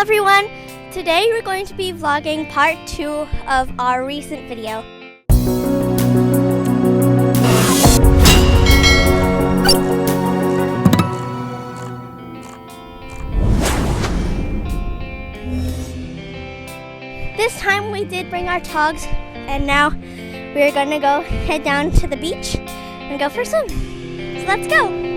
everyone! Today we're going to be vlogging part 2 of our recent video. This time we did bring our togs, and now we're gonna go head down to the beach and go for a swim. So let's go!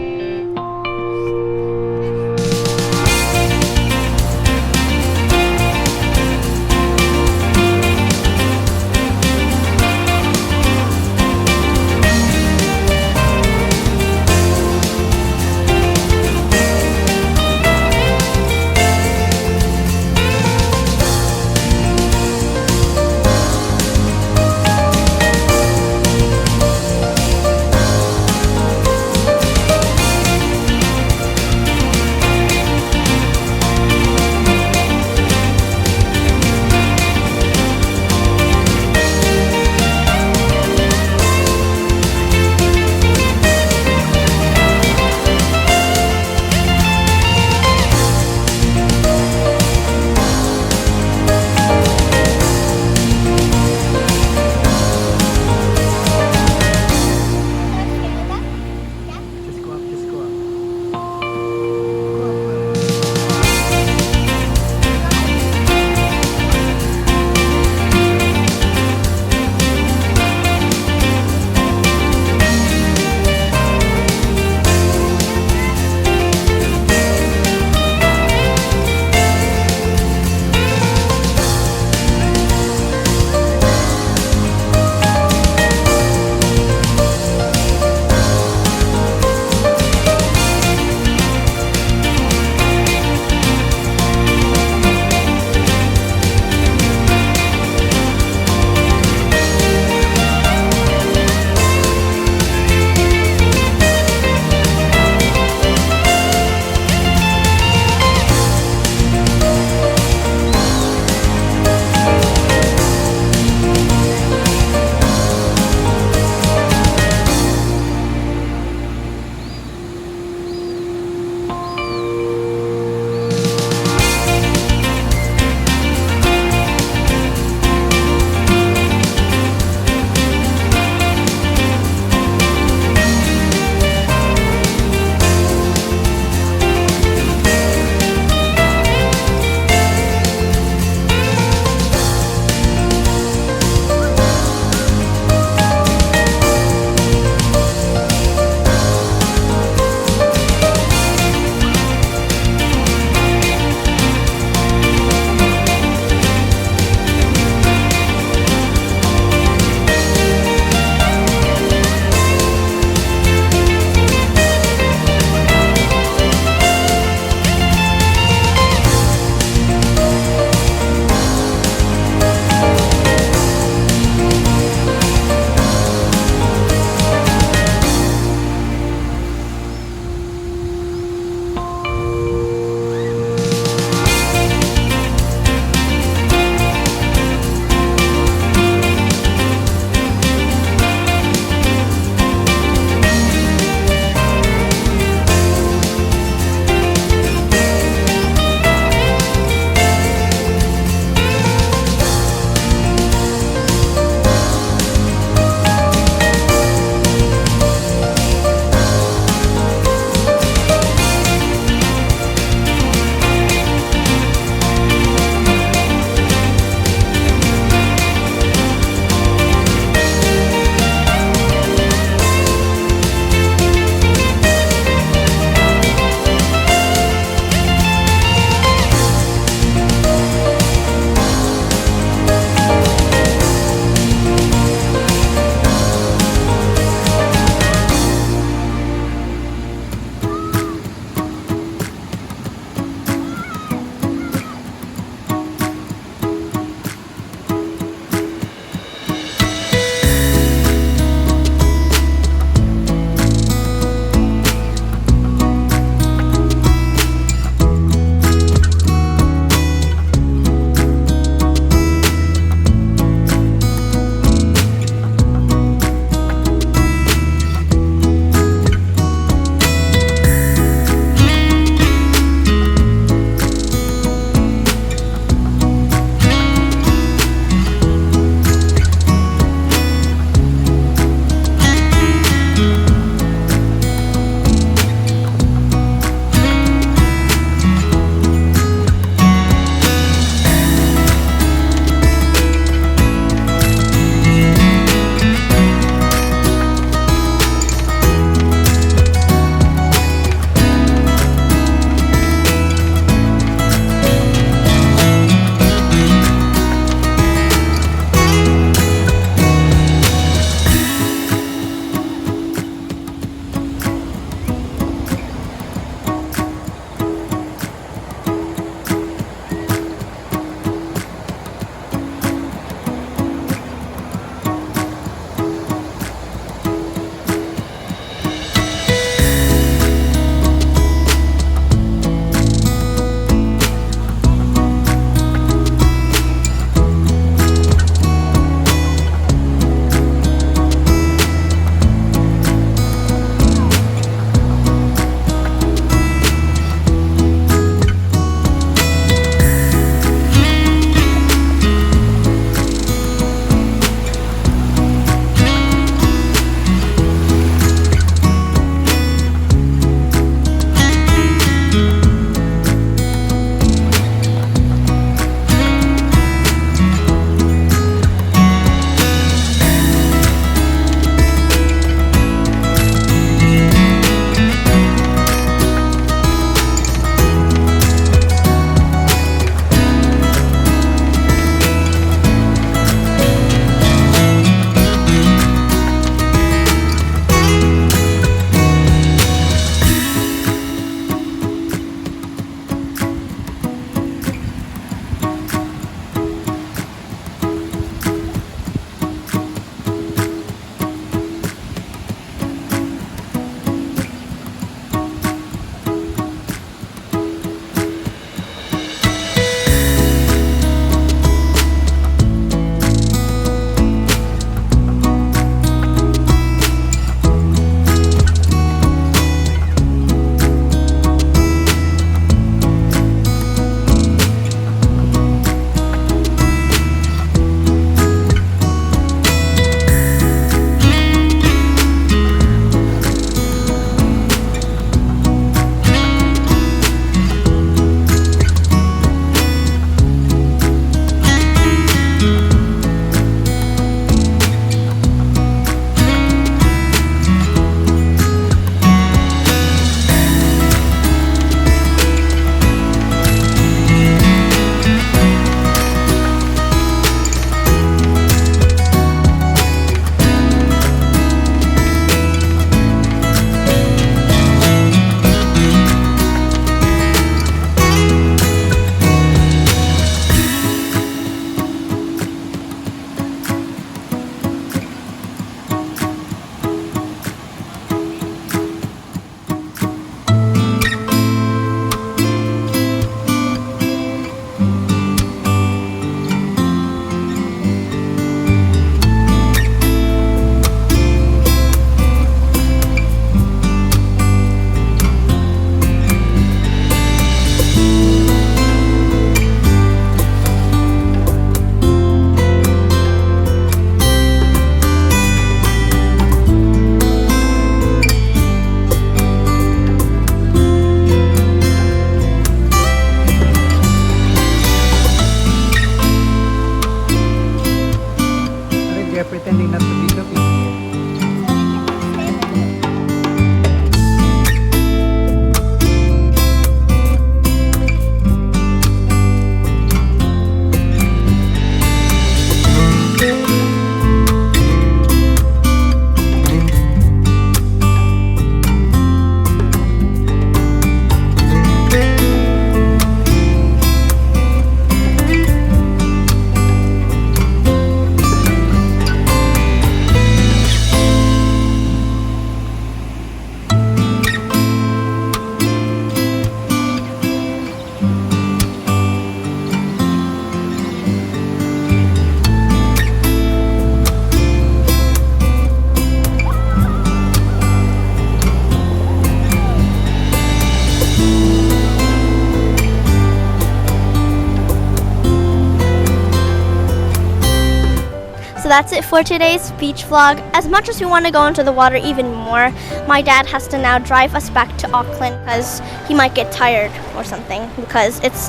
that's it for today's beach vlog. As much as we want to go into the water even more, my dad has to now drive us back to Auckland because he might get tired or something, because it's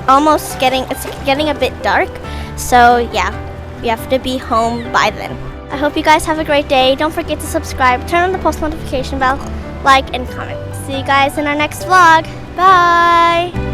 getting a bit dark. So yeah, we have to be home by then. I hope you guys have a great day. Don't forget to subscribe, turn on the post notification bell, like, and comment. See you guys in our next vlog. Bye!